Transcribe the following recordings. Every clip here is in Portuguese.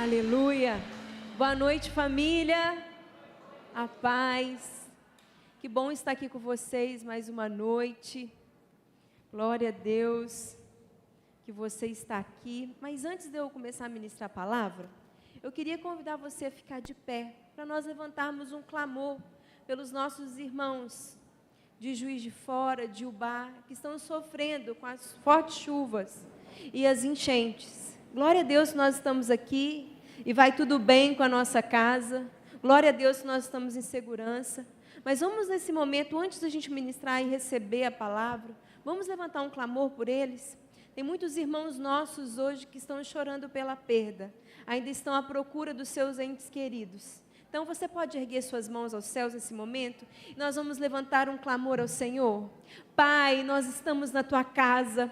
Aleluia. Boa noite, família. A paz. Que bom estar aqui com vocês mais uma noite. Glória a Deus que você está aqui. Mas antes de eu começar a ministrar a palavra, eu queria convidar você a ficar de pé, para nós levantarmos um clamor pelos nossos irmãos de Juiz de Fora, de Ubá, que estão sofrendo com as fortes chuvas e as enchentes. Glória a Deus que nós estamos aqui e vai tudo bem com a nossa casa. Glória a Deus que nós estamos em segurança. Mas vamos nesse momento, antes da gente ministrar e receber a palavra, vamos levantar um clamor por eles. Tem muitos irmãos nossos hoje que estão chorando pela perda, ainda estão à procura dos seus entes queridos. Então você pode erguer suas mãos aos céus nesse momento, e nós vamos levantar um clamor ao Senhor. Pai, nós estamos na tua casa,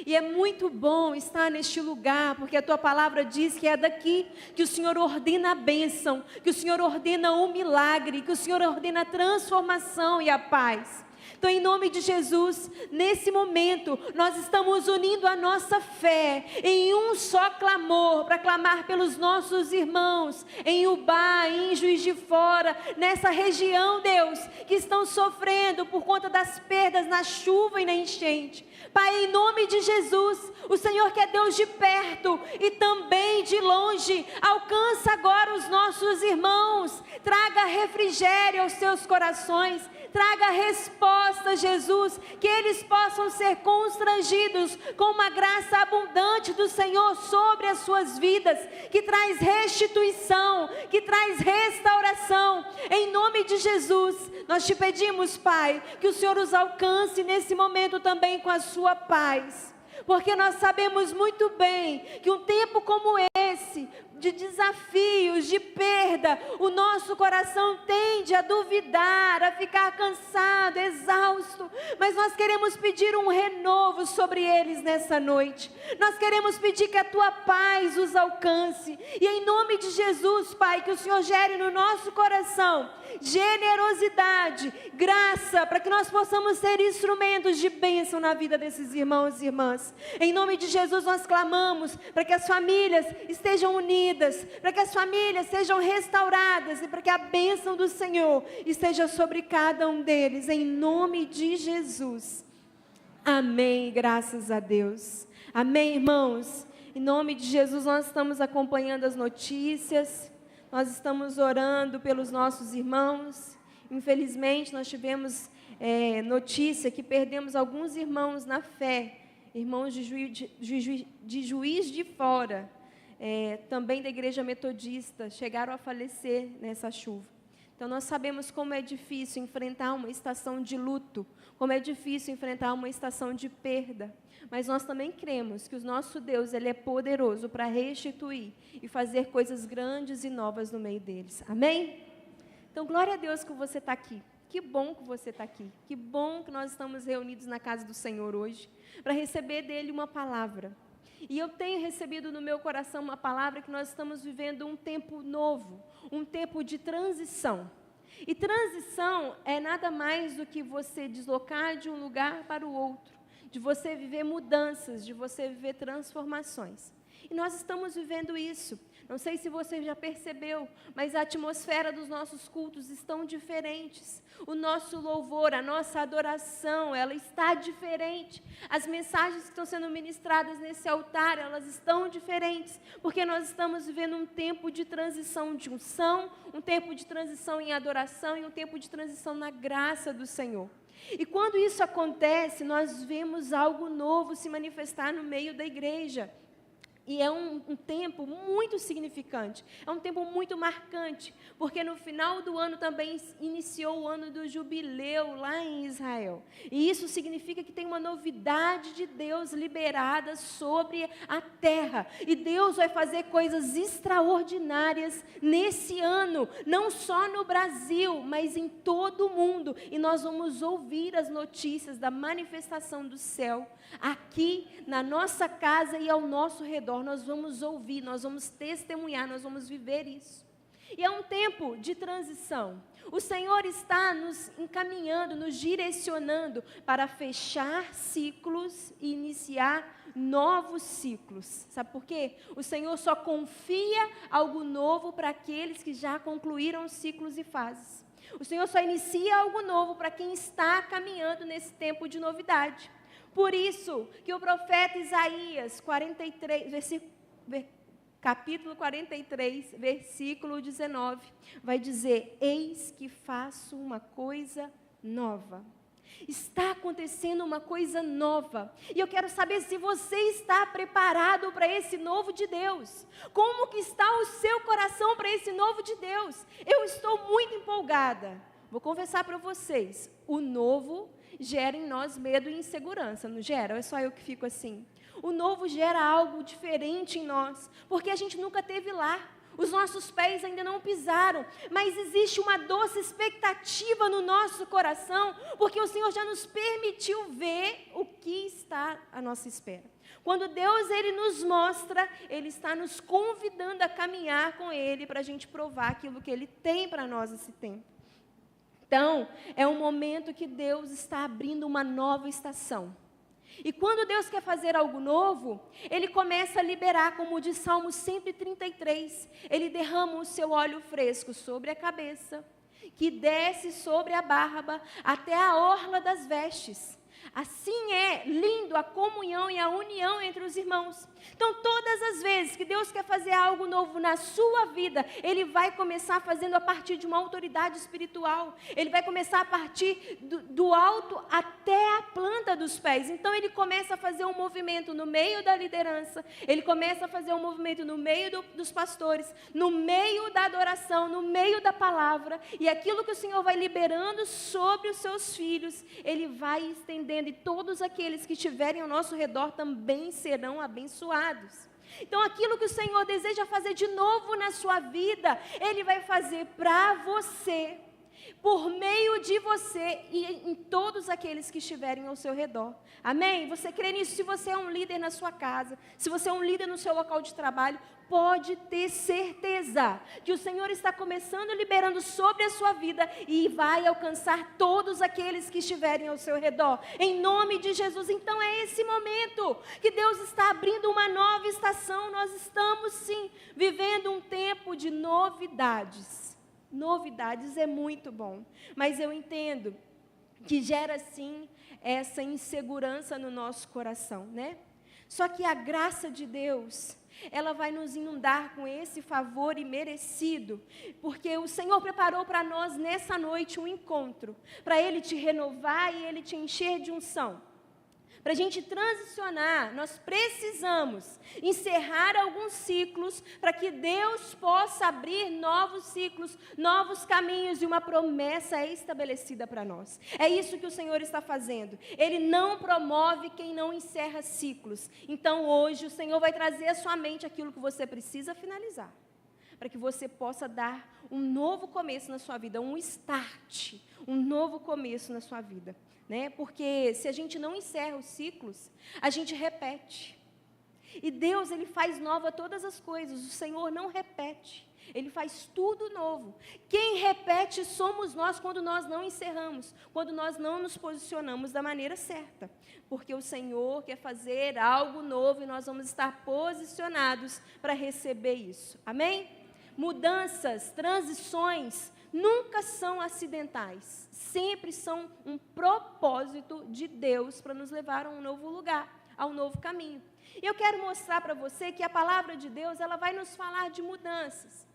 e é muito bom estar neste lugar, porque a tua palavra diz que é daqui que o Senhor ordena a bênção, que o Senhor ordena o milagre, que o Senhor ordena a transformação e a paz. Então, em nome de Jesus, nesse momento, nós estamos unindo a nossa fé em um só clamor, para clamar pelos nossos irmãos, em Ubá, em Juiz de Fora, nessa região, Deus, que estão sofrendo por conta das perdas na chuva e na enchente. Pai, em nome de Jesus, o Senhor que é Deus de perto e também de longe, alcança agora os nossos irmãos, traga refrigério aos seus corações, traga resposta, Jesus, que eles possam ser constrangidos com uma graça abundante do Senhor sobre as suas vidas, que traz restituição, que traz restauração. Em nome de Jesus, nós te pedimos, Pai, que o Senhor os alcance nesse momento também com a sua paz, porque nós sabemos muito bem que um tempo como esse, de desafios, de perda, o nosso coração tende a duvidar, a ficar cansado, exausto, mas nós queremos pedir um renovo sobre eles nessa noite. Nós queremos pedir que a tua paz os alcance, e em nome de Jesus, Pai, que o Senhor gere no nosso coração generosidade, graça, para que nós possamos ser instrumentos de bênção na vida desses irmãos e irmãs. Em nome de Jesus nós clamamos para que as famílias estejam unidas, para que as famílias sejam restauradas e para que a bênção do Senhor esteja sobre cada um deles, em nome de Jesus. Amém, graças a Deus. Amém, irmãos. Em nome de Jesus nós estamos acompanhando as notícias, nós estamos orando pelos nossos irmãos. Infelizmente nós tivemos notícia que perdemos alguns irmãos na fé, irmãos de Juiz de Fora, também da igreja metodista, chegaram a falecer nessa chuva. Então nós sabemos como é difícil enfrentar uma estação de luto, como é difícil enfrentar uma estação de perda, mas nós também cremos que o nosso Deus, Ele é poderoso para restituir e fazer coisas grandes e novas no meio deles. Amém? Então glória a Deus que você está aqui. Que bom que você está aqui. Que bom que nós estamos reunidos na casa do Senhor hoje, para receber dEle uma palavra. E eu tenho recebido no meu coração uma palavra que nós estamos vivendo um tempo novo, um tempo de transição. E transição é nada mais do que você deslocar de um lugar para o outro, de você viver mudanças, de você viver transformações. E nós estamos vivendo isso. Não sei se você já percebeu, mas a atmosfera dos nossos cultos estão diferentes. O nosso louvor, a nossa adoração, ela está diferente. As mensagens que estão sendo ministradas nesse altar, elas estão diferentes, porque nós estamos vivendo um tempo de transição de unção, um tempo de transição em adoração e um tempo de transição na graça do Senhor. E quando isso acontece, nós vemos algo novo se manifestar no meio da igreja. E é um tempo muito significante, é um tempo muito marcante, porque no final do ano também iniciou o ano do jubileu lá em Israel. E isso significa que tem uma novidade de Deus liberada sobre a terra. E Deus vai fazer coisas extraordinárias nesse ano, não só no Brasil, mas em todo o mundo. E nós vamos ouvir as notícias da manifestação do céu aqui na nossa casa e ao nosso redor. Nós vamos ouvir, nós vamos testemunhar, nós vamos viver isso. E é um tempo de transição. O Senhor está nos encaminhando, nos direcionando para fechar ciclos e iniciar novos ciclos. Sabe por quê? O Senhor só confia algo novo para aqueles que já concluíram ciclos e fases. O Senhor só inicia algo novo para quem está caminhando nesse tempo de novidade. Por isso que o profeta Isaías 43, capítulo 43, versículo 19, vai dizer: eis que faço uma coisa nova. Está acontecendo uma coisa nova. E eu quero saber se você está preparado para esse novo de Deus. Como que está o seu coração para esse novo de Deus? Eu estou muito empolgada. Vou confessar para vocês, o novo gera em nós medo e insegurança, não gera? Ou é só eu que fico assim? O novo gera algo diferente em nós, porque a gente nunca esteve lá. Os nossos pés ainda não pisaram, mas existe uma doce expectativa no nosso coração, porque o Senhor já nos permitiu ver o que está à nossa espera. Quando Deus, Ele nos mostra, Ele está nos convidando a caminhar com Ele, para a gente provar aquilo que Ele tem para nós nesse tempo. Então, é um momento que Deus está abrindo uma nova estação. E quando Deus quer fazer algo novo, Ele começa a liberar, como diz Salmo 133, Ele derrama o seu óleo fresco sobre a cabeça, que desce sobre a barba até a orla das vestes. Assim é lindo a comunhão e a união entre os irmãos. Então, todas as vezes que Deus quer fazer algo novo na sua vida, Ele vai começar fazendo a partir de uma autoridade espiritual. Ele vai começar a partir do alto até a planta dos pés. Então, Ele começa a fazer um movimento no meio da liderança. Ele começa a fazer um movimento no meio dos pastores, no meio da adoração, no meio da palavra. E aquilo que o Senhor vai liberando sobre os seus filhos, Ele vai estendendo. E todos aqueles que estiverem ao nosso redor também serão abençoados. Então, aquilo que o Senhor deseja fazer de novo na sua vida, Ele vai fazer para você, por meio de você e em todos aqueles que estiverem ao seu redor. Amém? Você crê nisso? Se você é um líder na sua casa, se você é um líder no seu local de trabalho, pode ter certeza que o Senhor está começando liberando sobre a sua vida e vai alcançar todos aqueles que estiverem ao seu redor. Em nome de Jesus. Então é esse momento que Deus está abrindo uma nova estação. Nós estamos sim vivendo um tempo de novidades. Novidades é muito bom, mas eu entendo que gera sim essa insegurança no nosso coração, né? Só que a graça de Deus, ela vai nos inundar com esse favor imerecido, porque o Senhor preparou para nós nessa noite um encontro, para Ele te renovar e Ele te encher de unção. Para a gente transicionar, nós precisamos encerrar alguns ciclos para que Deus possa abrir novos ciclos, novos caminhos e uma promessa estabelecida para nós. É isso que o Senhor está fazendo. Ele não promove quem não encerra ciclos. Então hoje o Senhor vai trazer à sua mente aquilo que você precisa finalizar, para que você possa dar um novo começo na sua vida, um start, um novo começo na sua vida. Né? Porque se a gente não encerra os ciclos, a gente repete. E Deus, Ele faz nova todas as coisas. O Senhor não repete. Ele faz tudo novo. Quem repete somos nós quando nós não encerramos, quando nós não nos posicionamos da maneira certa. Porque o Senhor quer fazer algo novo e nós vamos estar posicionados para receber isso. Amém? Mudanças, transições, nunca são acidentais, sempre são um propósito de Deus para nos levar a um novo lugar, a um novo caminho. E eu quero mostrar para você que a palavra de Deus, ela vai nos falar de mudanças.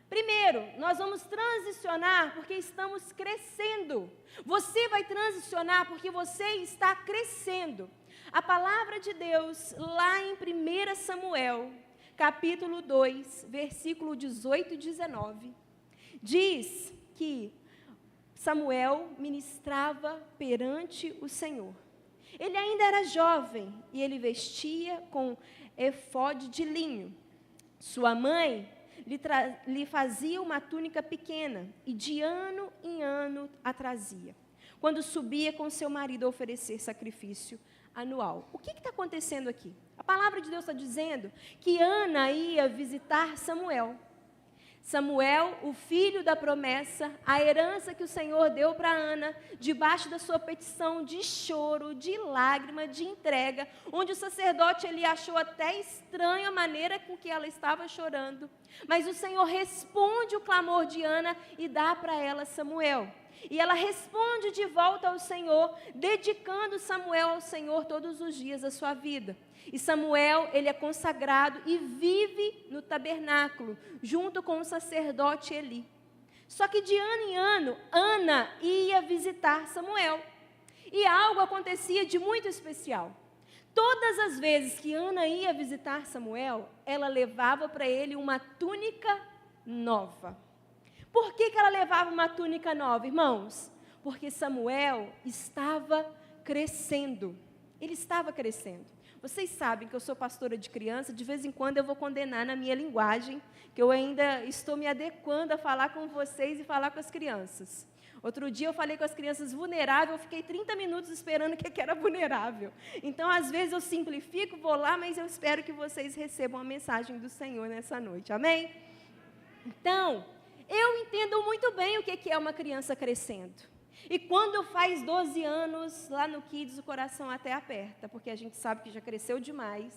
Primeiro, nós vamos transicionar porque estamos crescendo. Você vai transicionar porque você está crescendo. A palavra de Deus, lá em 1 Samuel, capítulo 2, versículo 18 e 19, diz que Samuel ministrava perante o Senhor. Ele ainda era jovem e ele vestia com efode de linho. Sua mãe lhe fazia uma túnica pequena e de ano em ano a trazia, quando subia com seu marido a oferecer sacrifício anual. O que está acontecendo aqui? A palavra de Deus está dizendo que Ana ia visitar Samuel. Samuel, o filho da promessa, a herança que o Senhor deu para Ana, debaixo da sua petição de choro, de lágrima, de entrega, onde o sacerdote ele achou até estranha a maneira com que ela estava chorando. Mas o Senhor responde o clamor de Ana e dá para ela Samuel. E ela responde de volta ao Senhor, dedicando Samuel ao Senhor todos os dias da sua vida. E Samuel, ele é consagrado e vive no tabernáculo, junto com o sacerdote Eli. Só que de ano em ano, Ana ia visitar Samuel. E algo acontecia de muito especial. Todas as vezes que Ana ia visitar Samuel, ela levava para ele uma túnica nova. Por que ela levava uma túnica nova, irmãos? Porque Samuel estava crescendo. Ele estava crescendo. Vocês sabem que eu sou pastora de criança, de vez em quando eu vou condenar na minha linguagem, que eu ainda estou me adequando a falar com vocês e falar com as crianças. Outro dia eu falei com as crianças vulnerável, eu fiquei 30 minutos esperando o que era vulnerável. Então, às vezes eu simplifico, vou lá, mas eu espero que vocês recebam a mensagem do Senhor nessa noite, amém? Então, eu entendo muito bem o que é uma criança crescendo. E quando faz 12 anos, lá no Kids, o coração até aperta, porque a gente sabe que já cresceu demais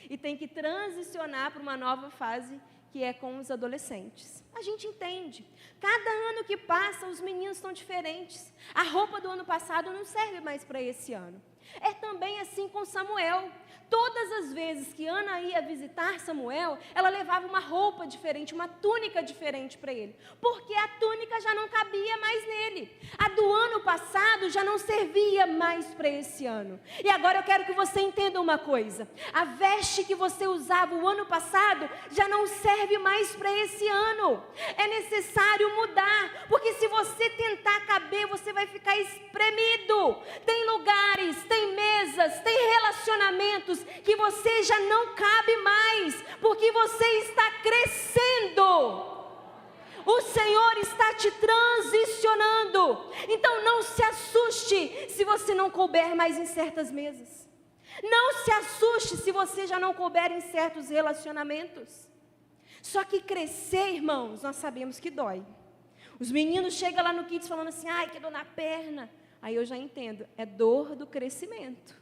e tem que transicionar para uma nova fase, que é com os adolescentes. A gente entende. Cada ano que passa, os meninos estão diferentes. A roupa do ano passado não serve mais para esse ano. É também assim com Samuel. Todas as vezes que Ana ia visitar Samuel, ela levava uma roupa diferente, uma túnica diferente para ele, porque a túnica já não cabia mais nele. A do ano passado já não servia mais para esse ano. E agora eu quero que você entenda uma coisa: a veste que você usava o ano passado já não serve mais para esse ano. É necessário mudar, porque se você tentar caber, você vai ficar espremido. Tem lugares, tem mesas, tem relacionamentos que você já não cabe mais, porque você está crescendo. O Senhor está te transicionando. Então não se assuste se você não couber mais em certas mesas. Não se assuste se você já não couber em certos relacionamentos. Só que crescer, irmãos, nós sabemos que dói. Os meninos chegam lá no Kids falando assim: ai, que dor na perna. Aí eu já entendo, é dor do crescimento.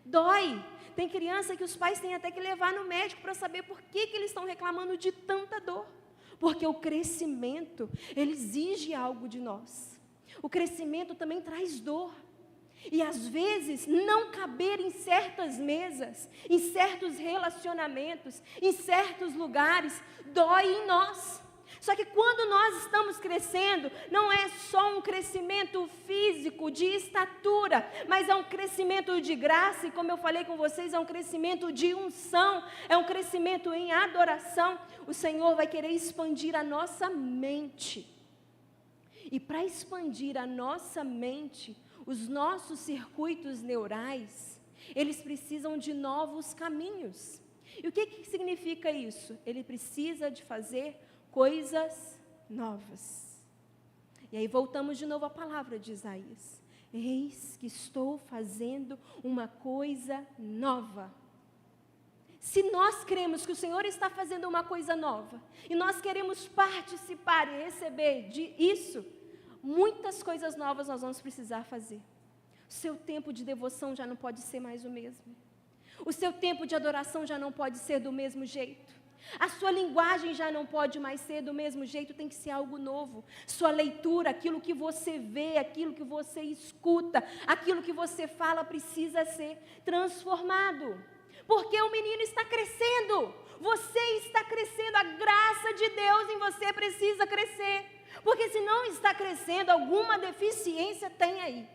Dói. Tem criança que os pais têm até que levar no médico para saber por que eles estão reclamando de tanta dor. Porque o crescimento, ele exige algo de nós. O crescimento também traz dor. E às vezes, não caber em certas mesas, em certos relacionamentos, em certos lugares, dói em nós. Só que quando nós estamos crescendo, não é só um crescimento físico, de estatura, mas é um crescimento de graça, e como eu falei com vocês, é um crescimento de unção, é um crescimento em adoração. O Senhor vai querer expandir a nossa mente. E para expandir a nossa mente, os nossos circuitos neurais, eles precisam de novos caminhos. E o que significa isso? Ele precisa de fazer coisas novas. E aí voltamos de novo à palavra de Isaías: eis que estou fazendo uma coisa nova. Se nós cremos que o Senhor está fazendo uma coisa nova, e nós queremos participar e receber disso, muitas coisas novas nós vamos precisar fazer. O seu tempo de devoção já não pode ser mais o mesmo. O seu tempo de adoração já não pode ser do mesmo jeito. A sua linguagem já não pode mais ser do mesmo jeito, tem que ser algo novo. Sua leitura, aquilo que você vê, aquilo que você escuta, aquilo que você fala precisa ser transformado. Porque o menino está crescendo, você está crescendo, a graça de Deus em você precisa crescer. Porque se não está crescendo, alguma deficiência tem aí.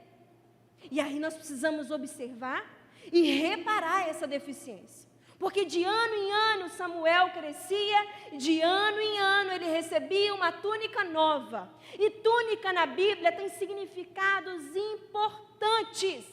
E aí nós precisamos observar e reparar essa deficiência. Porque de ano em ano Samuel crescia, de ano em ano ele recebia uma túnica nova. E túnica na Bíblia tem significados importantes.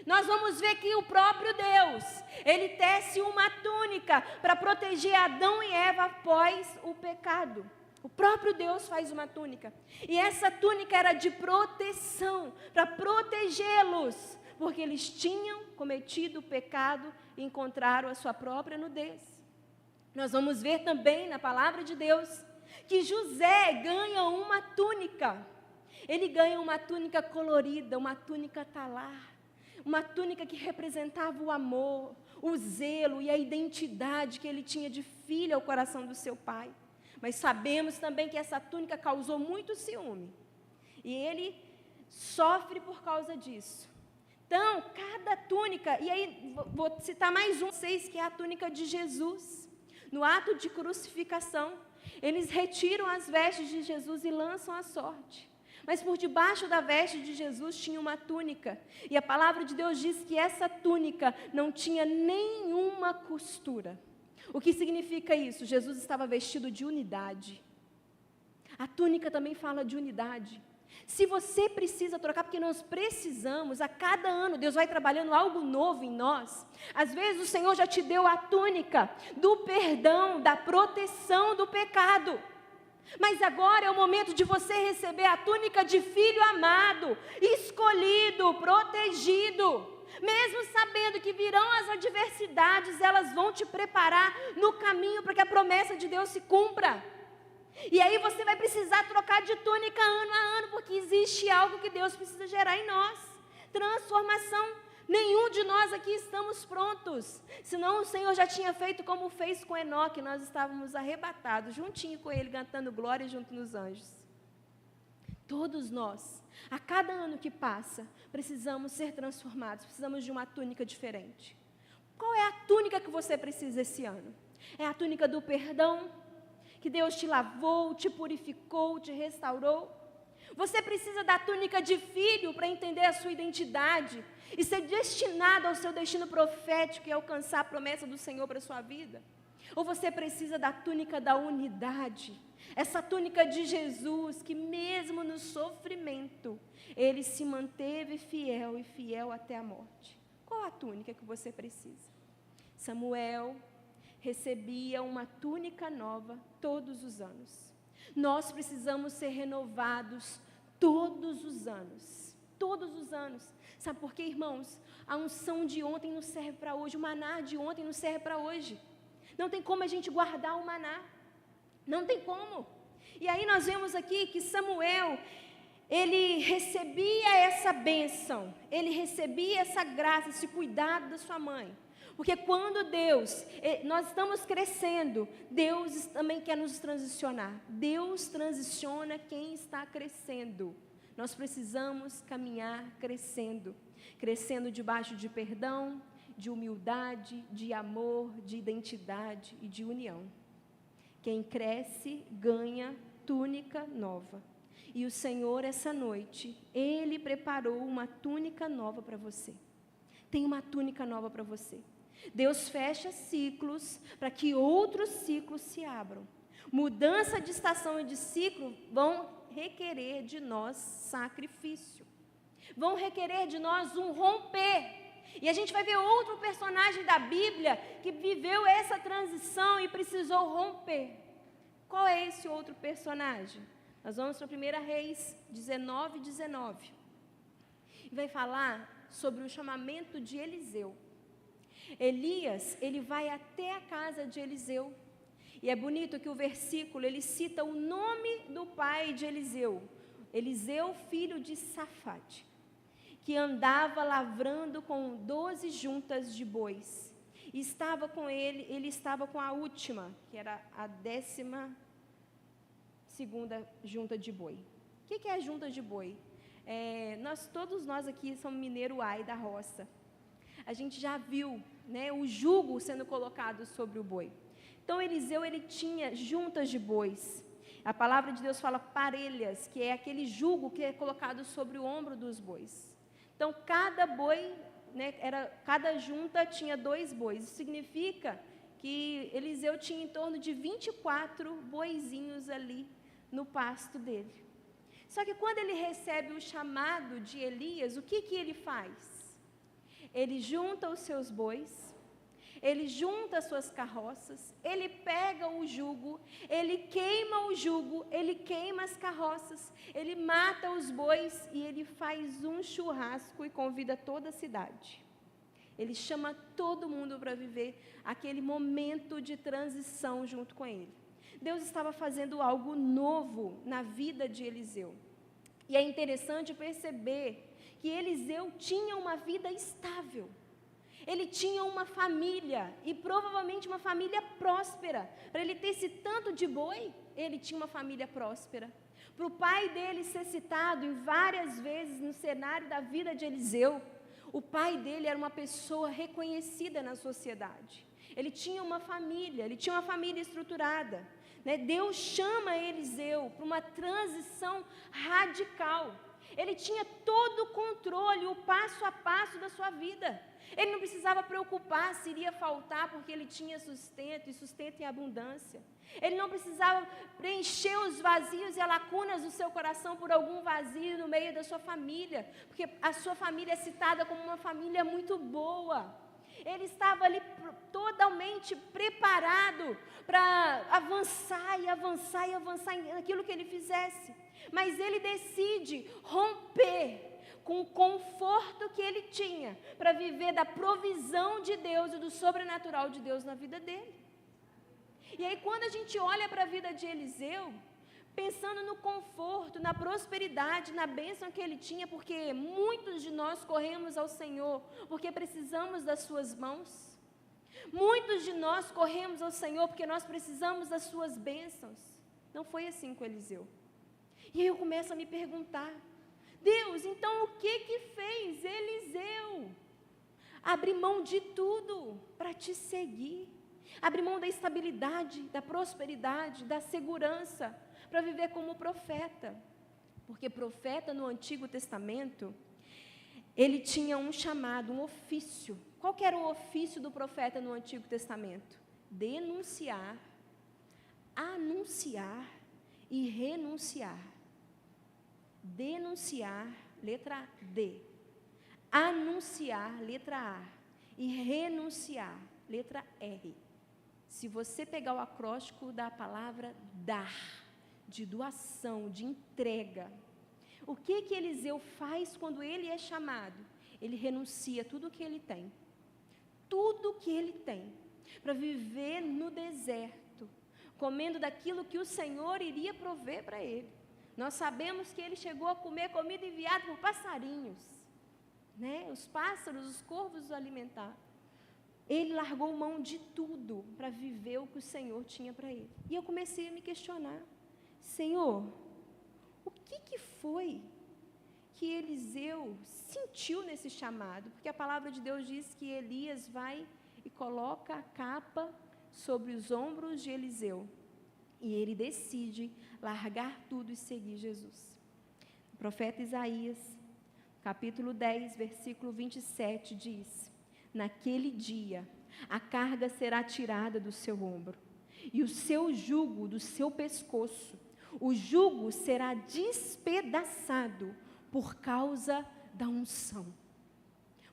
Nós vamos ver que o próprio Deus, ele tece uma túnica para proteger Adão e Eva após o pecado. O próprio Deus faz uma túnica. E essa túnica era de proteção, para protegê-los, porque eles tinham cometido o pecado e encontraram a sua própria nudez. Nós vamos ver também na palavra de Deus que José ganha uma túnica. Ele ganha uma túnica colorida, uma túnica talar, uma túnica que representava o amor, o zelo e a identidade que ele tinha de filho ao coração do seu pai. Mas sabemos também que essa túnica causou muito ciúme. E ele sofre por causa disso. Então, cada túnica, e aí vou citar mais um, que é a túnica de Jesus. No ato de crucificação, eles retiram as vestes de Jesus e lançam a sorte. Mas por debaixo da veste de Jesus tinha uma túnica. E a palavra de Deus diz que essa túnica não tinha nenhuma costura. O que significa isso? Jesus estava vestido de unidade. A túnica também fala de unidade. Se você precisa trocar, porque nós precisamos, a cada ano Deus vai trabalhando algo novo em nós. Às vezes o Senhor já te deu a túnica do perdão, da proteção do pecado. Mas agora é o momento de você receber a túnica de filho amado, escolhido, protegido. Mesmo sabendo que virão as adversidades, elas vão te preparar no caminho para que a promessa de Deus se cumpra. E aí você vai precisar trocar de túnica ano a ano, porque existe algo que Deus precisa gerar em nós. Transformação. Nenhum de nós aqui estamos prontos. Senão o Senhor já tinha feito como fez com Enoque. Nós estávamos arrebatados, juntinho com ele, cantando glória junto nos anjos. Todos nós, a cada ano que passa, precisamos ser transformados. Precisamos de uma túnica diferente. Qual é a túnica que você precisa esse ano? É a túnica do perdão? Que Deus te lavou, te purificou, te restaurou? Você precisa da túnica de filho para entender a sua identidade e ser destinado ao seu destino profético e alcançar a promessa do Senhor para a sua vida? Ou você precisa da túnica da unidade, essa túnica de Jesus, que mesmo no sofrimento, ele se manteve fiel e fiel até a morte? Qual a túnica que você precisa? Samuel recebia uma túnica nova todos os anos. Nós precisamos ser renovados todos os anos. Todos os anos. Sabe por quê, irmãos? A unção de ontem não serve para hoje, o maná de ontem não serve para hoje. Não tem como a gente guardar o maná. Não tem como. E aí nós vemos aqui que Samuel, ele recebia essa bênção, ele recebia essa graça, esse cuidado da sua mãe. Porque quando nós estamos crescendo, Deus também quer nos transicionar. Deus transiciona quem está crescendo. Nós precisamos caminhar crescendo. Crescendo debaixo de perdão, de humildade, de amor, de identidade e de união. Quem cresce ganha túnica nova. E o Senhor, essa noite, Ele preparou uma túnica nova para você. Tem uma túnica nova para você. Deus fecha ciclos para que outros ciclos se abram. Mudança de estação e de ciclo vão requerer de nós sacrifício. Vão requerer de nós um romper. E a gente vai ver outro personagem da Bíblia que viveu essa transição e precisou romper. Qual é esse outro personagem? Nós vamos para 1 Reis 19:19. E vai falar sobre o chamamento de Eliseu. Elias, ele vai até a casa de Eliseu. E é bonito que o versículo, ele cita o nome do pai de Eliseu. Eliseu, filho de Safate, que andava lavrando com 12 juntas de bois. E estava com ele estava com a última, que era a 12ª junta de boi. O que é a junta de boi? Todos nós aqui somos mineiro ai da roça. A gente já viu, né, o jugo sendo colocado sobre o boi. Então Eliseu, ele tinha juntas de bois. A palavra de Deus fala parelhas, que é aquele jugo que é colocado sobre o ombro dos bois. Então cada boi, né, cada junta tinha 2 bois. Isso significa que Eliseu tinha em torno de 24 boizinhos ali no pasto dele. Só que quando ele recebe o chamado de Elias, o que ele faz? Ele junta os seus bois, ele junta as suas carroças, ele pega o jugo, ele queima o jugo, ele queima as carroças, ele mata os bois e ele faz um churrasco e convida toda a cidade. Ele chama todo mundo para viver aquele momento de transição junto com ele. Deus estava fazendo algo novo na vida de Eliseu. E é interessante perceber que Eliseu tinha uma vida estável. Ele tinha uma família, e provavelmente uma família próspera. Para ele ter esse tanto de boi, ele tinha uma família próspera. Para o pai dele ser citado em várias vezes no cenário da vida de Eliseu, o pai dele era uma pessoa reconhecida na sociedade. Ele tinha uma família estruturada. Deus chama Eliseu para uma transição radical. Ele tinha todo o controle, o passo a passo da sua vida. Ele não precisava preocupar se iria faltar, porque ele tinha sustento, e sustento em abundância. Ele não precisava preencher os vazios e as lacunas do seu coração por algum vazio no meio da sua família, porque a sua família é citada como uma família muito boa. Ele estava ali totalmente preparado para avançar e avançar e avançar naquilo que ele fizesse. Mas ele decide romper com o conforto que ele tinha para viver da provisão de Deus e do sobrenatural de Deus na vida dele. E aí, quando a gente olha para a vida de Eliseu, pensando no conforto, na prosperidade, na bênção que ele tinha, porque muitos de nós corremos ao Senhor porque precisamos das suas mãos. Muitos de nós corremos ao Senhor porque nós precisamos das suas bênçãos. Não foi assim com Eliseu. E aí eu começo a me perguntar: Deus, então o que fez Eliseu abrir mão de tudo para te seguir? Abrir mão da estabilidade, da prosperidade, da segurança, para viver como profeta. Porque profeta no Antigo Testamento, ele tinha um chamado, um ofício. Qual que era o ofício do profeta no Antigo Testamento? Denunciar, anunciar e renunciar. Denunciar, letra D. Anunciar, letra A. E renunciar, letra R. Se você pegar o acróstico da palavra dar, de doação, de entrega, o que Eliseu faz quando ele é chamado? Ele renuncia tudo o que ele tem. Tudo o que ele tem. Para viver no deserto, comendo daquilo que o Senhor iria prover para ele. Nós sabemos que ele chegou a comer comida enviada por passarinhos. Os pássaros, os corvos o alimentaram. Ele largou mão de tudo para viver o que o Senhor tinha para ele. E eu comecei a me questionar: Senhor, o que foi que Eliseu sentiu nesse chamado? Porque a palavra de Deus diz que Elias vai e coloca a capa sobre os ombros de Eliseu. E ele decide largar tudo e seguir Jesus. O profeta Isaías, capítulo 10, versículo 27, diz: naquele dia, a carga será tirada do seu ombro, e o seu jugo do seu pescoço. O jugo será despedaçado por causa da unção.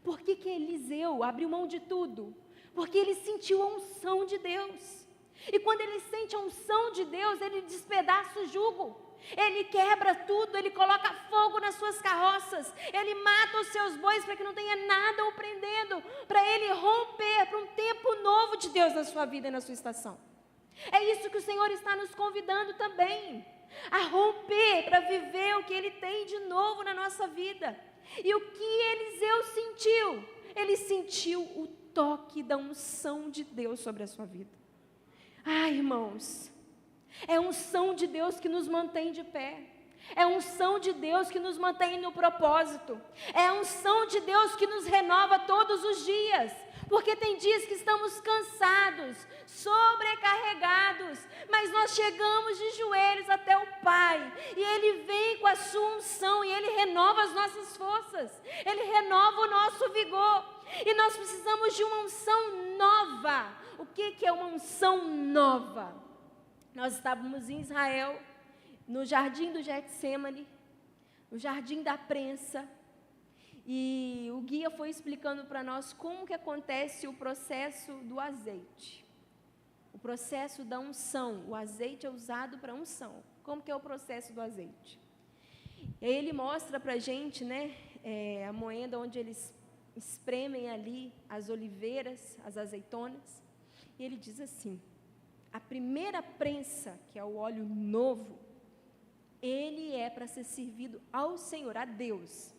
Por que Eliseu abriu mão de tudo? Porque ele sentiu a unção de Deus. E quando ele sente a unção de Deus, ele despedaça o jugo. Ele quebra tudo, ele coloca fogo nas suas carroças, ele mata os seus bois para que não tenha nada o prendendo, para ele romper para um tempo novo de Deus na sua vida e na sua estação. É isso que o Senhor está nos convidando também, a romper para viver o que Ele tem de novo na nossa vida. E o que Eliseu sentiu? Ele sentiu o toque da unção de Deus sobre a sua vida. Irmãos, é a unção de Deus que nos mantém de pé. É a unção de Deus que nos mantém no propósito. É a unção de Deus que nos renova todos os dias. Porque tem dias que estamos cansados, sobrecarregados, mas nós chegamos de joelhos até o Pai, e Ele vem com a sua unção, e Ele renova as nossas forças, Ele renova o nosso vigor, e nós precisamos de uma unção nova. O que é uma unção nova? Nós estávamos em Israel, no jardim do Getsêmani, no jardim da prensa, e o guia foi explicando para nós como que acontece o processo do azeite. O processo da unção. O azeite é usado para unção. Como que é o processo do azeite? E aí ele mostra para a gente, a moenda onde eles espremem ali as oliveiras, as azeitonas. E ele diz assim: a primeira prensa, que é o óleo novo, ele é para ser servido ao Senhor, a Deus.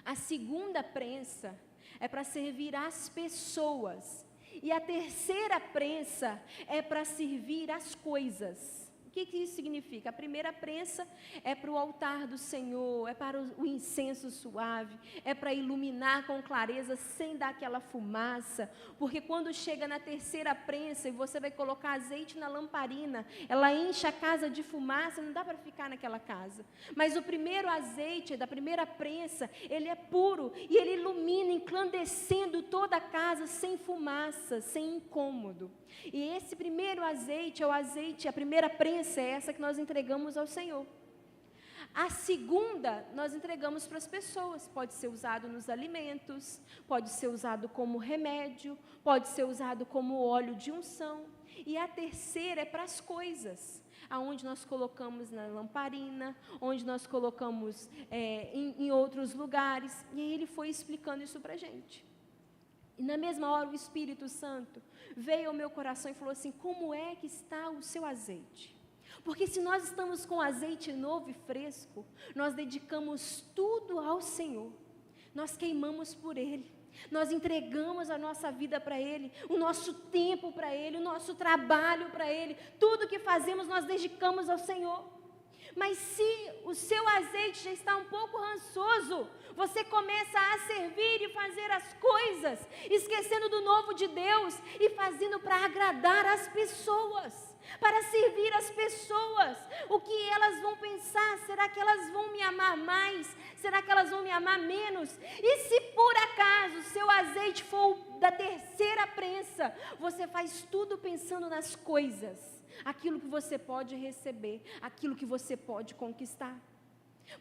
A segunda prensa é para servir às pessoas. E a terceira prensa é para servir às coisas. O que isso significa? A primeira prensa é para o altar do Senhor, é para o incenso suave, é para iluminar com clareza, sem dar aquela fumaça, porque quando chega na terceira prensa e você vai colocar azeite na lamparina, ela enche a casa de fumaça, não dá para ficar naquela casa. Mas o primeiro azeite da primeira prensa, ele é puro e ele ilumina, enclandecendo toda a casa, sem fumaça, sem incômodo. E esse primeiro azeite é o azeite, a primeira prensa é essa que nós entregamos ao Senhor. A segunda, nós entregamos para as pessoas. Pode ser usado nos alimentos, pode ser usado como remédio, pode ser usado como óleo de unção. E a terceira é para as coisas, aonde nós colocamos na lamparina, onde nós colocamos em outros lugares. E aí ele foi explicando isso para a gente. E na mesma hora o Espírito Santo veio ao meu coração e falou assim: como é que está o seu azeite? Porque se nós estamos com azeite novo e fresco, nós dedicamos tudo ao Senhor, nós queimamos por Ele, nós entregamos a nossa vida para Ele, o nosso tempo para Ele, o nosso trabalho para Ele, tudo que fazemos nós dedicamos ao Senhor. Mas se o seu azeite já está um pouco rançoso, você começa a servir e fazer as coisas, esquecendo do novo de Deus e fazendo para agradar as pessoas, para servir as pessoas. O que elas vão pensar? Será que elas vão me amar mais? Será que elas vão me amar menos? E se por acaso o seu azeite for da terceira prensa, você faz tudo pensando nas coisas, aquilo que você pode receber, aquilo que você pode conquistar.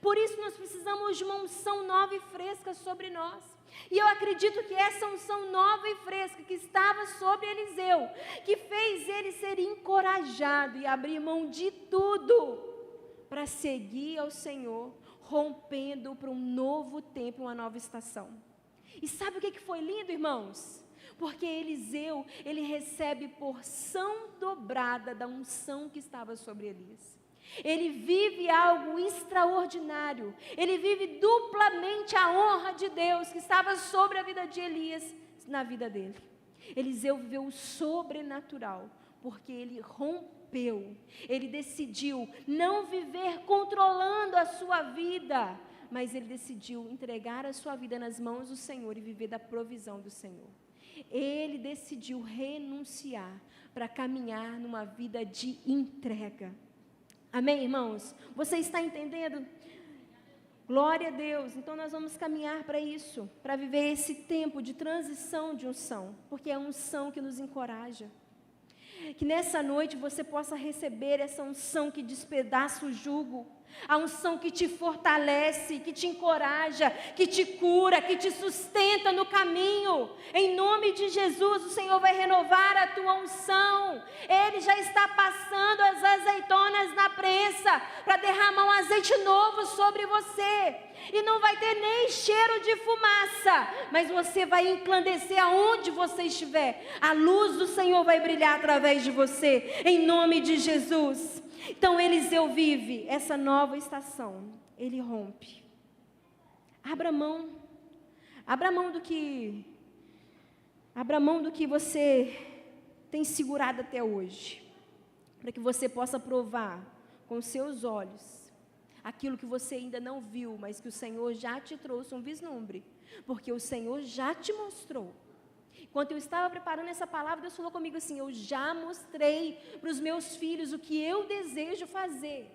Por isso nós precisamos de uma unção nova e fresca sobre nós. E eu acredito que essa unção nova e fresca que estava sobre Eliseu, que fez ele ser encorajado e abrir mão de tudo para seguir ao Senhor, rompendo para um novo tempo, uma nova estação. E sabe o que foi lindo, irmãos? Porque Eliseu, ele recebe porção dobrada da unção que estava sobre Elias. Ele vive algo extraordinário, ele vive duplamente a honra de Deus que estava sobre a vida de Elias, na vida dele. Eliseu viveu o sobrenatural, porque ele rompeu, ele decidiu não viver controlando a sua vida, mas ele decidiu entregar a sua vida nas mãos do Senhor e viver da provisão do Senhor. Ele decidiu renunciar para caminhar numa vida de entrega. Amém, irmãos? Você está entendendo? Glória a Deus. Então nós vamos caminhar para isso, para viver esse tempo de transição de unção, porque é a unção que nos encoraja. Que nessa noite você possa receber essa unção que despedaça o jugo, a unção que te fortalece, que te encoraja, que te cura, que te sustenta no caminho. Em nome de Jesus, o Senhor vai renovar a tua unção. Ele já está passando as azeitonas na prensa para derramar um azeite novo sobre você. E não vai ter nem cheiro de fumaça, mas você vai enclandecer aonde você estiver. A luz do Senhor vai brilhar através de você, em nome de Jesus. Então Eliseu vive essa nova estação, ele rompe. Abra mão do que você tem segurado até hoje, para que você possa provar com seus olhos aquilo que você ainda não viu, mas que o Senhor já te trouxe um vislumbre, porque o Senhor já te mostrou. Enquanto eu estava preparando essa palavra, Deus falou comigo assim: eu já mostrei para os meus filhos o que eu desejo fazer.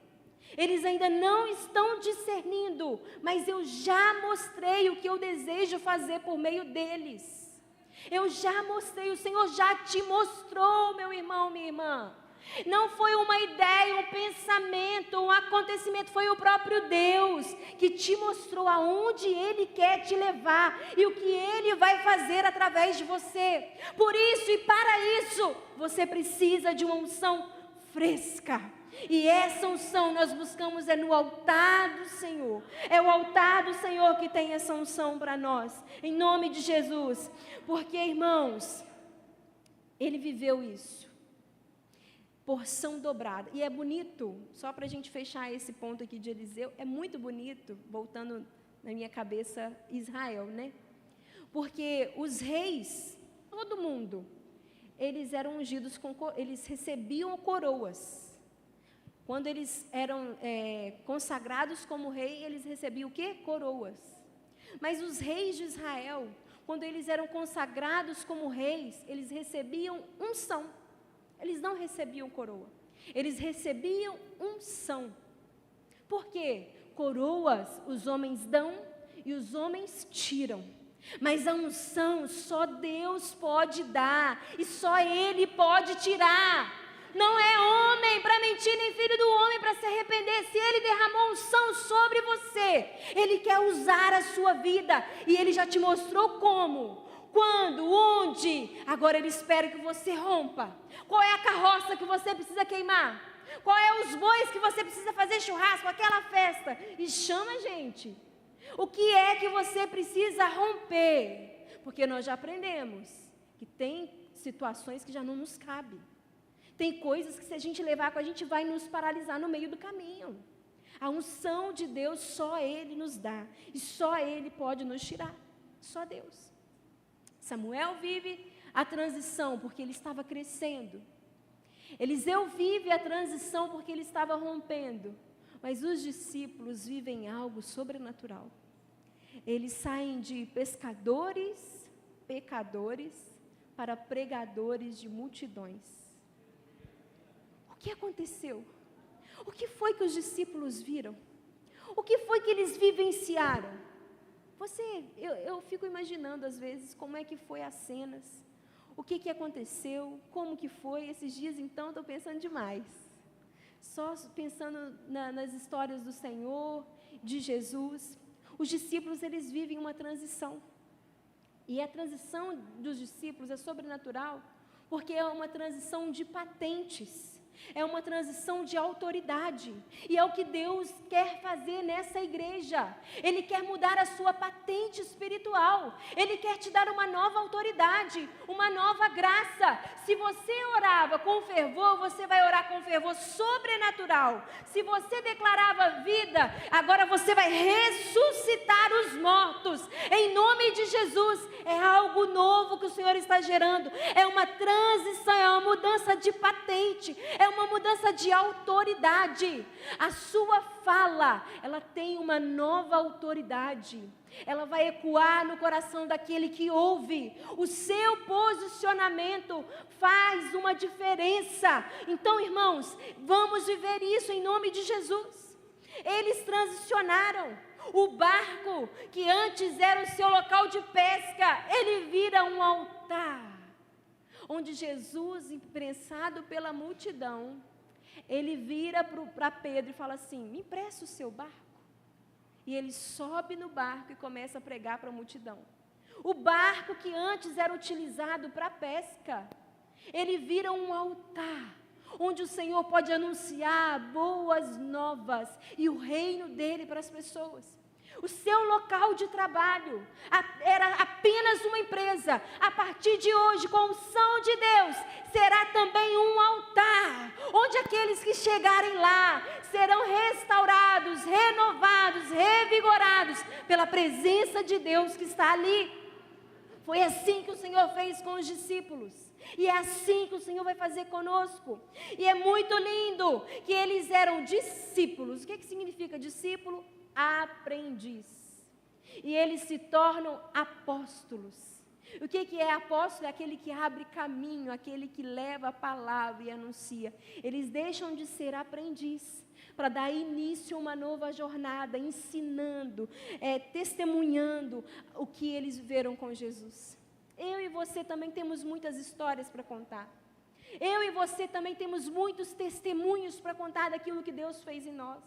Eles ainda não estão discernindo, mas eu já mostrei o que eu desejo fazer por meio deles. Eu já mostrei, o Senhor já te mostrou, meu irmão, minha irmã. Não foi uma ideia, um pensamento, um acontecimento, foi o próprio Deus que te mostrou aonde Ele quer te levar e o que Ele vai fazer através de você. Por isso e para isso, você precisa de uma unção fresca. E essa unção nós buscamos no altar do Senhor. É o altar do Senhor que tem essa unção para nós, em nome de Jesus. Porque, irmãos, Ele viveu isso. porção dobrada. E é bonito, só para a gente fechar esse ponto aqui de Eliseu, é muito bonito, voltando na minha cabeça, Israel, né? Porque os reis, todo mundo, eles eram ungidos eles recebiam coroas. Quando eles eram consagrados como rei, eles recebiam o quê? Coroas. Mas os reis de Israel, quando eles eram consagrados como reis, eles recebiam unção. Eles não recebiam coroa. Eles recebiam unção. Por quê? Coroas os homens dão e os homens tiram. Mas a unção só Deus pode dar e só Ele pode tirar. Não é homem para mentir, nem filho do homem para se arrepender. Se Ele derramou unção sobre você, Ele quer usar a sua vida. E Ele já te mostrou como, quando, onde. Agora Ele espera que você rompa. Qual é a carroça que você precisa queimar? Qual é os bois que você precisa fazer churrasco, aquela festa? E chama a gente. O que é que você precisa romper? Porque nós já aprendemos que tem situações que já não nos cabem. Tem coisas que se a gente levar com a gente vai nos paralisar no meio do caminho. A unção de Deus só Ele nos dá. E só Ele pode nos tirar. Só Deus. Samuel vive a transição porque ele estava crescendo. Eliseu vive a transição porque ele estava rompendo. Mas os discípulos vivem algo sobrenatural. Eles saem de pescadores, pecadores, para pregadores de multidões. O que aconteceu? O que foi que os discípulos viram? O que foi que eles vivenciaram? Eu fico imaginando às vezes como é que foi as cenas, o que aconteceu, como que foi. Esses dias então estou pensando demais, só pensando nas histórias do Senhor, de Jesus. Os discípulos, eles vivem uma transição, e a transição dos discípulos é sobrenatural, porque é uma transição de patentes. É uma transição de autoridade. E é o que Deus quer fazer nessa igreja. Ele quer mudar a sua patente espiritual. Ele quer te dar uma nova autoridade, uma nova graça. Se você orava com fervor, você vai orar com fervor sobrenatural. Se você declarava vida, agora você vai ressuscitar os mortos. Em nome de Jesus, é algo novo que o Senhor está gerando. É uma transição, é uma mudança de patente. É uma mudança de autoridade. A sua fala, ela tem uma nova autoridade. Ela vai ecoar no coração daquele que ouve. O seu posicionamento faz uma diferença. Então, irmãos, vamos viver isso em nome de Jesus. Eles transicionaram. O barco, que antes era o seu local de pesca, ele vira um altar. Onde Jesus, imprensado pela multidão, ele vira para Pedro e fala assim: me empresta o seu barco. E ele sobe no barco e começa a pregar para a multidão. O barco que antes era utilizado para pesca, ele vira um altar, onde o Senhor pode anunciar boas novas e o reino dele para as pessoas. O seu local de trabalho era apenas uma empresa. A partir de hoje, com a unção de Deus, será também um altar, onde aqueles que chegarem lá serão restaurados, renovados, revigorados pela presença de Deus que está ali. Foi assim que o Senhor fez com os discípulos. E é assim que o Senhor vai fazer conosco. E é muito lindo que eles eram discípulos. O que significa discípulo? Aprendiz. E eles se tornam apóstolos. O que é apóstolo? É aquele que abre caminho, aquele que leva a palavra e anuncia. Eles deixam de ser aprendiz para dar início a uma nova jornada, ensinando, testemunhando o que eles viveram com Jesus. Eu e você também temos muitas histórias para contar. Eu e você também temos muitos testemunhos para contar daquilo que Deus fez em nós.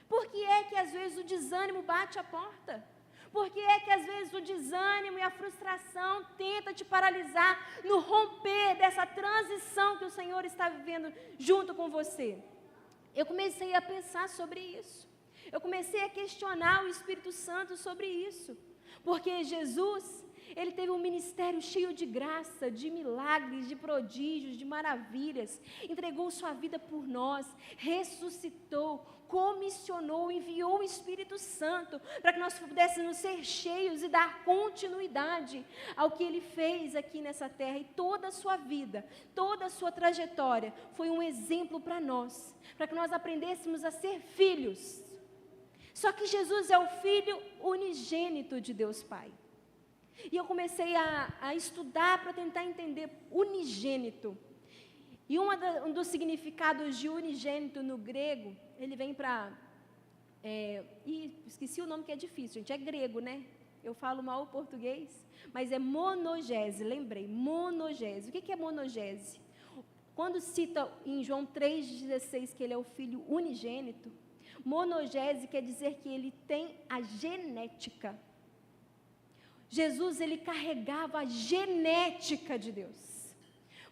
Por que é que às vezes o desânimo bate a porta? Por que é que às vezes o desânimo e a frustração tenta te paralisar no romper dessa transição que o Senhor está vivendo junto com você? Eu comecei a pensar sobre isso. Eu comecei a questionar o Espírito Santo sobre isso. Porque Jesus, Ele teve um ministério cheio de graça, de milagres, de prodígios, de maravilhas. Entregou sua vida por nós, ressuscitou, comissionou, enviou o Espírito Santo para que nós pudéssemos ser cheios e dar continuidade ao que Ele fez aqui nessa terra. E toda a sua vida, toda a sua trajetória foi um exemplo para nós, para que nós aprendêssemos a ser filhos. Só que Jesus é o Filho unigênito de Deus Pai. E eu comecei a estudar para tentar entender unigênito. E um dos significados de unigênito no grego, ele vem para... esqueci o nome que é difícil, gente, é grego, né? Eu falo mal o português, mas é monogese, lembrei, monogese. O que é monogese? Quando cita em João 3,16 que ele é o Filho unigênito, monogese quer dizer que ele tem a genética. Jesus, ele carregava a genética de Deus.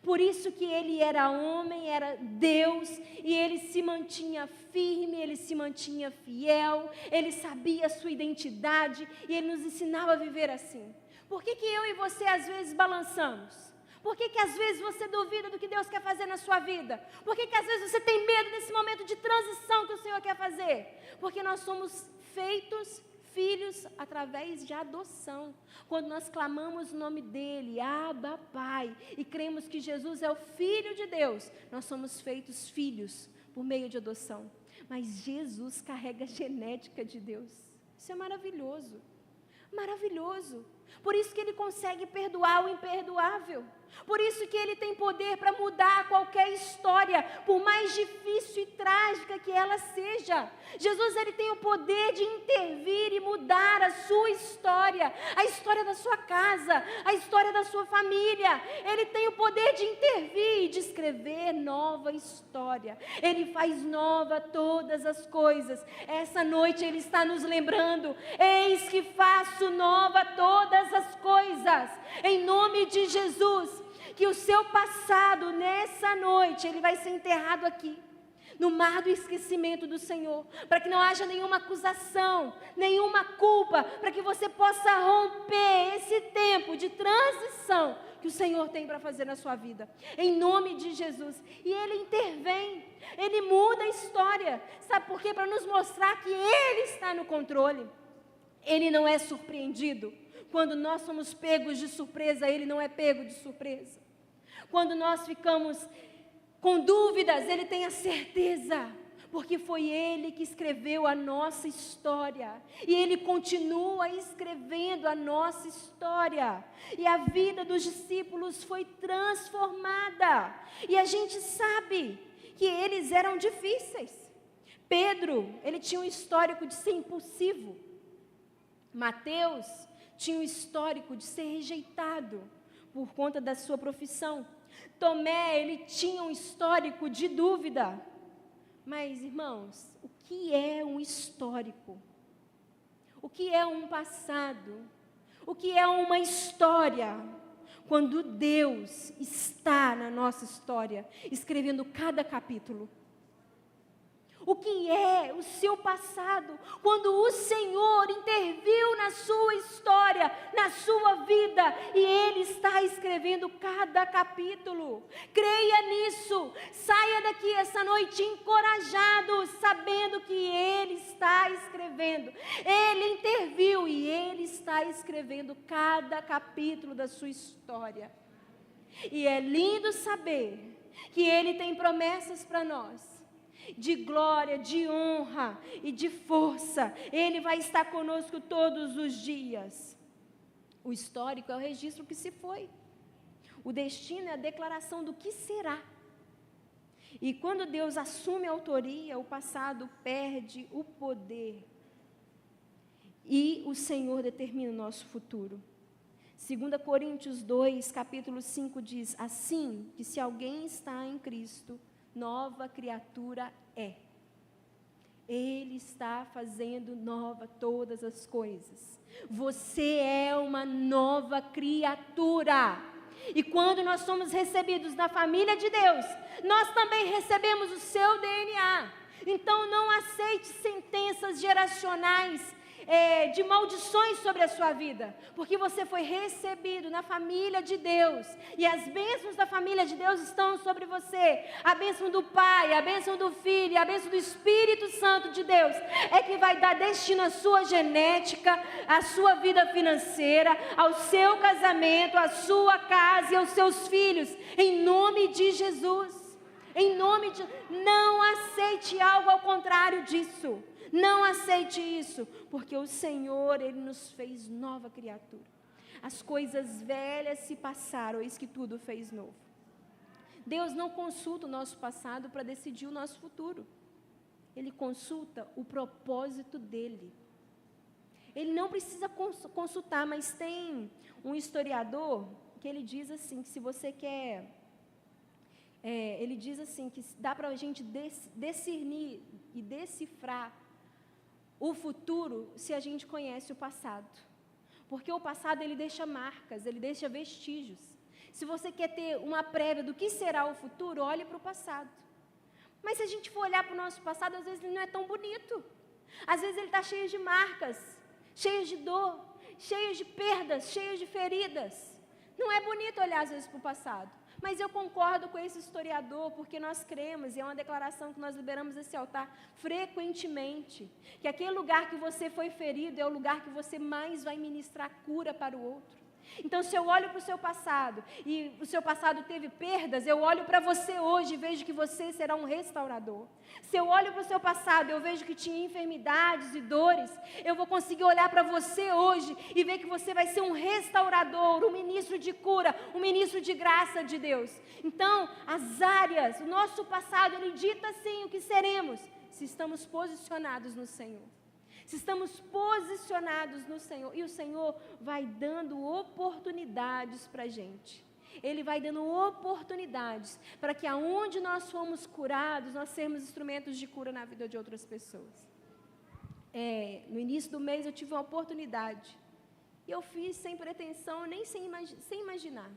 Por isso que ele era homem, era Deus, e ele se mantinha firme, ele se mantinha fiel, ele sabia a sua identidade, e ele nos ensinava a viver assim. Por que eu e você às vezes balançamos? Por que às vezes você duvida do que Deus quer fazer na sua vida? Por que às vezes você tem medo desse momento de transição que o Senhor quer fazer? Porque nós somos feitos filhos através de adoção. Quando nós clamamos o nome dele, Abba, Pai, e cremos que Jesus é o Filho de Deus, nós somos feitos filhos por meio de adoção. Mas Jesus carrega a genética de Deus. Isso é maravilhoso. Maravilhoso. Por isso que ele consegue perdoar o imperdoável. Por isso que ele tem poder para mudar qualquer história, por mais difícil e trágica que ela seja. Jesus, ele tem o poder de intervir e mudar a sua história, a história da sua casa, a história da sua família. Ele tem o poder de intervir e de escrever nova história. Ele faz nova todas as coisas. Essa noite ele está nos lembrando: eis que faço nova todas as coisas. Em nome de Jesus, que o seu passado, nessa noite, ele vai ser enterrado aqui, no mar do esquecimento do Senhor, para que não haja nenhuma acusação, nenhuma culpa, para que você possa romper esse tempo de transição que o Senhor tem para fazer na sua vida, em nome de Jesus. E ele intervém, ele muda a história, sabe por quê? Para nos mostrar que ele está no controle. Ele não é surpreendido. Quando nós somos pegos de surpresa, ele não é pego de surpresa. Quando nós ficamos com dúvidas, ele tem a certeza, porque foi ele que escreveu a nossa história, e ele continua escrevendo a nossa história, e a vida dos discípulos foi transformada, e a gente sabe que eles eram difíceis. Pedro, ele tinha um histórico de ser impulsivo. Mateus tinha um histórico de ser rejeitado por conta da sua profissão. Tomé, ele tinha um histórico de dúvida. Mas, irmãos, o que é um histórico? O que é um passado? O que é uma história? Quando Deus está na nossa história, escrevendo cada capítulo. O que é o seu passado? Quando o Senhor interviu na sua história, na sua vida, e Ele está escrevendo cada capítulo. Creia nisso. Saia daqui essa noite encorajado, sabendo que Ele está escrevendo. Ele interviu e Ele está escrevendo cada capítulo da sua história. E é lindo saber que Ele tem promessas para nós, de glória, de honra e de força. Ele vai estar conosco todos os dias. O histórico é o registro que se foi. O destino é a declaração do que será. E quando Deus assume a autoria, o passado perde o poder. E o Senhor determina o nosso futuro. 2 Coríntios 2, capítulo 5 diz: assim, que se alguém está em Cristo, nova criatura é. Ele está fazendo nova todas as coisas. Você é uma nova criatura. E quando nós somos recebidos na família de Deus, nós também recebemos o seu DNA. Então não aceite sentenças geracionais de maldições sobre a sua vida, porque você foi recebido na família de Deus, e as bênçãos da família de Deus estão sobre você. A bênção do Pai, a bênção do Filho e a bênção do Espírito Santo de Deus é que vai dar destino à sua genética, à sua vida financeira, ao seu casamento, à sua casa e aos seus filhos, em nome de Jesus. Em nome de... Não aceite algo ao contrário disso. Não aceite isso, porque o Senhor, Ele nos fez nova criatura. As coisas velhas se passaram, eis que tudo fez novo. Deus não consulta o nosso passado para decidir o nosso futuro. Ele consulta o propósito dEle. Ele não precisa consultar, mas tem um historiador que ele diz assim, que se você quer... ele diz assim, que dá para a gente discernir e decifrar o futuro se a gente conhece o passado. Porque o passado, ele deixa marcas, ele deixa vestígios. Se você quer ter uma prévia do que será o futuro, olhe para o passado. Mas se a gente for olhar para o nosso passado, às vezes ele não é tão bonito. Às vezes ele está cheio de marcas, cheio de dor, cheio de perdas, cheio de feridas. Não é bonito olhar às vezes para o passado. Mas eu concordo com esse historiador, porque nós cremos, e é uma declaração que nós liberamos nesse altar frequentemente, que aquele lugar que você foi ferido é o lugar que você mais vai ministrar cura para o outro. Então, se eu olho para o seu passado, e o seu passado teve perdas, eu olho para você hoje e vejo que você será um restaurador. Se eu olho para o seu passado, eu vejo que tinha enfermidades e dores, eu vou conseguir olhar para você hoje e ver que você vai ser um restaurador, um ministro de cura, um ministro de graça de Deus. Então, as áreas, o nosso passado, ele dita sim o que seremos, se estamos posicionados no Senhor. Se estamos posicionados no Senhor, e o Senhor vai dando oportunidades para a gente. Ele vai dando oportunidades para que aonde nós fomos curados, nós sermos instrumentos de cura na vida de outras pessoas. No início do mês eu tive uma oportunidade, e eu fiz sem pretensão, nem sem imaginar.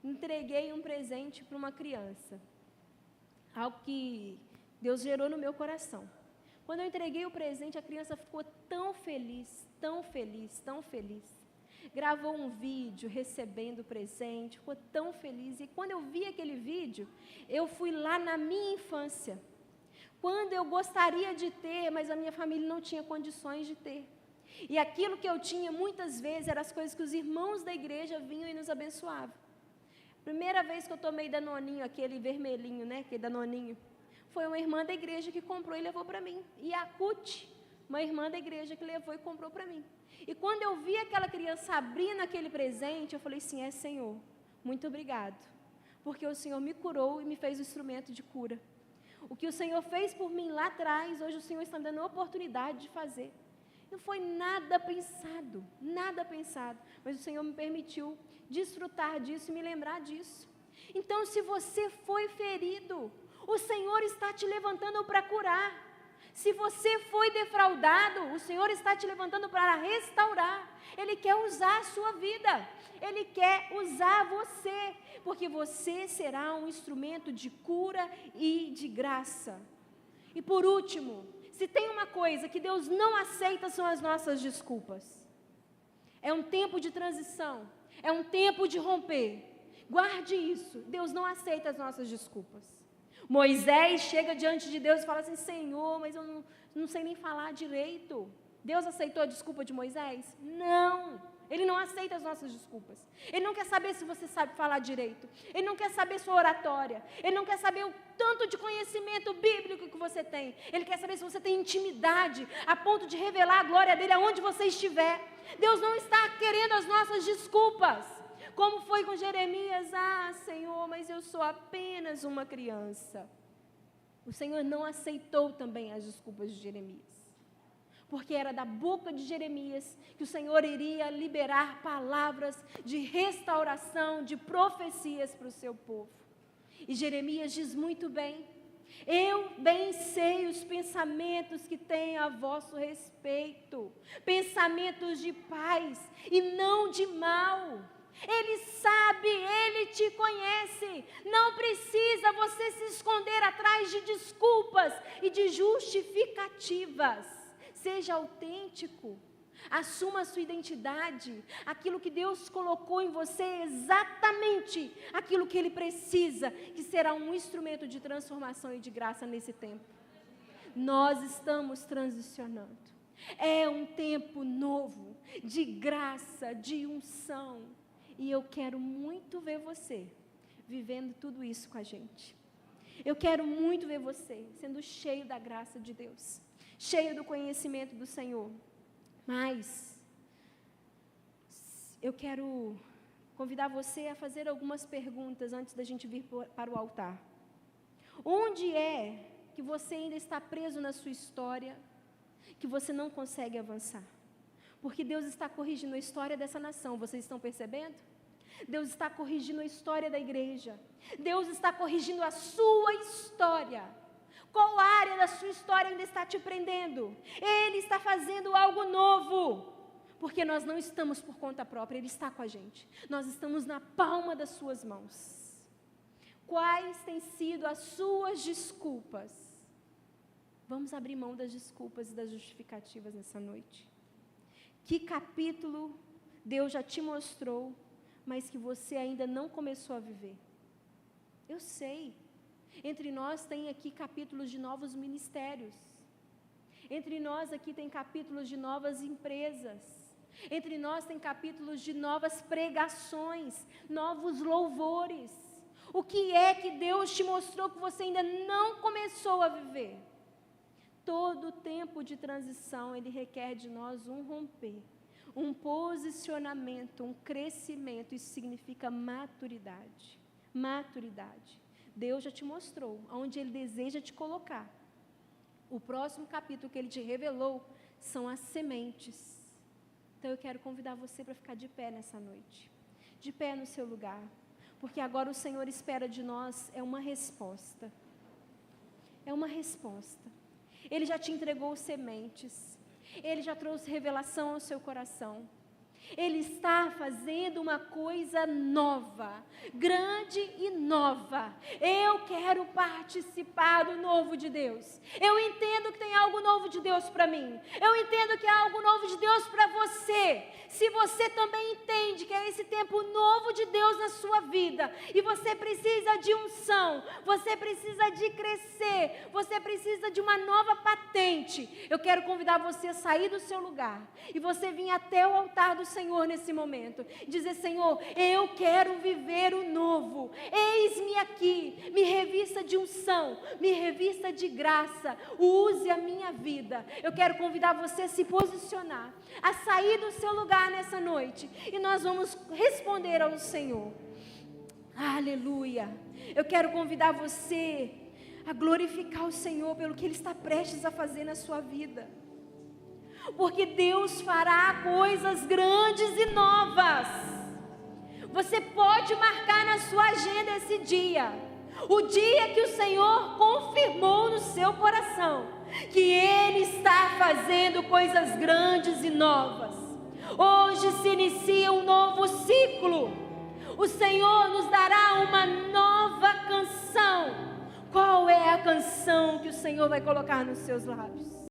Entreguei um presente para uma criança, algo que Deus gerou no meu coração. Quando eu entreguei o presente, a criança ficou tão feliz, tão feliz, tão feliz. Gravou um vídeo recebendo o presente, ficou tão feliz. E quando eu vi aquele vídeo, eu fui lá na minha infância. Quando eu gostaria de ter, mas a minha família não tinha condições de ter. E aquilo que eu tinha, muitas vezes, eram as coisas que os irmãos da igreja vinham e nos abençoavam. Primeira vez que eu tomei Danoninho, aquele vermelhinho, né, aquele Danoninho, foi uma irmã da igreja que comprou e levou para mim. E a Cuti, uma irmã da igreja que levou e comprou para mim. E quando eu vi aquela criança abrindo aquele presente, eu falei assim, Senhor, muito obrigado. Porque o Senhor me curou e me fez um instrumento de cura. O que o Senhor fez por mim lá atrás, hoje o Senhor está me dando a oportunidade de fazer. Não foi nada pensado, mas o Senhor me permitiu desfrutar disso e me lembrar disso. Então, se você foi ferido, o Senhor está te levantando para curar. Se você foi defraudado, o Senhor está te levantando para restaurar. Ele quer usar a sua vida. Ele quer usar você, porque você será um instrumento de cura e de graça. E por último, se tem uma coisa que Deus não aceita, são as nossas desculpas. É um tempo de transição, é um tempo de romper. Guarde isso, Deus não aceita as nossas desculpas. Moisés chega diante de Deus e fala assim, Senhor, mas eu não sei nem falar direito. Deus aceitou a desculpa de Moisés? Não, Ele não aceita as nossas desculpas. Ele não quer saber se você sabe falar direito. Ele não quer saber sua oratória. Ele não quer saber o tanto de conhecimento bíblico que você tem. Ele quer saber se você tem intimidade a ponto de revelar a glória dele aonde você estiver. Deus não está querendo as nossas desculpas. Como foi com Jeremias? Senhor, mas eu sou apenas uma criança. O Senhor não aceitou também as desculpas de Jeremias. Porque era da boca de Jeremias que o Senhor iria liberar palavras de restauração, de profecias para o seu povo. E Jeremias diz muito bem, eu bem sei os pensamentos que tenho a vosso respeito, pensamentos de paz e não de mal. Ele sabe, Ele te conhece. Não precisa você se esconder atrás de desculpas e de justificativas. Seja autêntico. Assuma a sua identidade. Aquilo que Deus colocou em você é exatamente aquilo que Ele precisa, que será um instrumento de transformação e de graça nesse tempo. Nós estamos transicionando. É um tempo novo, de graça, de unção. E eu quero muito ver você vivendo tudo isso com a gente. Eu quero muito ver você sendo cheio da graça de Deus, cheio do conhecimento do Senhor. Mas eu quero convidar você a fazer algumas perguntas antes da gente vir para o altar. Onde é que você ainda está preso na sua história, que você não consegue avançar? Porque Deus está corrigindo a história dessa nação, vocês estão percebendo? Deus está corrigindo a história da igreja. Deus está corrigindo a sua história. Qual área da sua história ainda está te prendendo? Ele está fazendo algo novo. Porque nós não estamos por conta própria, Ele está com a gente. Nós estamos na palma das suas mãos. Quais têm sido as suas desculpas? Vamos abrir mão das desculpas e das justificativas nessa noite. Que capítulo Deus já te mostrou, mas que você ainda não começou a viver? Eu sei. Entre nós tem aqui capítulos de novos ministérios. Entre nós aqui tem capítulos de novas empresas. Entre nós tem capítulos de novas pregações, novos louvores. O que é que Deus te mostrou que você ainda não começou a viver? Todo tempo de transição, ele requer de nós um romper, um posicionamento, um crescimento. Isso significa maturidade. Maturidade. Deus já te mostrou onde Ele deseja te colocar. O próximo capítulo que Ele te revelou são as sementes. Então eu quero convidar você para ficar de pé nessa noite. De pé no seu lugar. Porque agora o Senhor espera de nós uma resposta. É uma resposta. Ele já te entregou sementes. Ele já trouxe revelação ao seu coração. Ele está fazendo uma coisa nova, grande e nova. Eu quero participar do novo de Deus. Eu entendo que tem algo novo de Deus para mim. Eu entendo que há algo novo de Deus para você. Se você também entende que é esse tempo novo de Deus na sua vida, e você precisa de unção, você precisa de crescer, você precisa de uma nova patente, eu quero convidar você a sair do seu lugar, e você vir até o altar do Senhor nesse momento, dizer: Senhor, eu quero viver o novo, eis-me aqui, me revista de unção, me revista de graça, use a minha vida. Eu quero convidar você a se posicionar, a sair do seu lugar nessa noite, e nós vamos responder ao Senhor. Aleluia. Eu quero convidar você a glorificar o Senhor pelo que Ele está prestes a fazer na sua vida, porque Deus fará coisas grandes e novas. Você pode marcar na sua agenda esse dia, o dia que o Senhor confirmou no seu coração que Ele está fazendo coisas grandes e novas. Hoje se inicia um novo ciclo. O Senhor nos dará uma nova canção. Qual é a canção que o Senhor vai colocar nos seus lábios?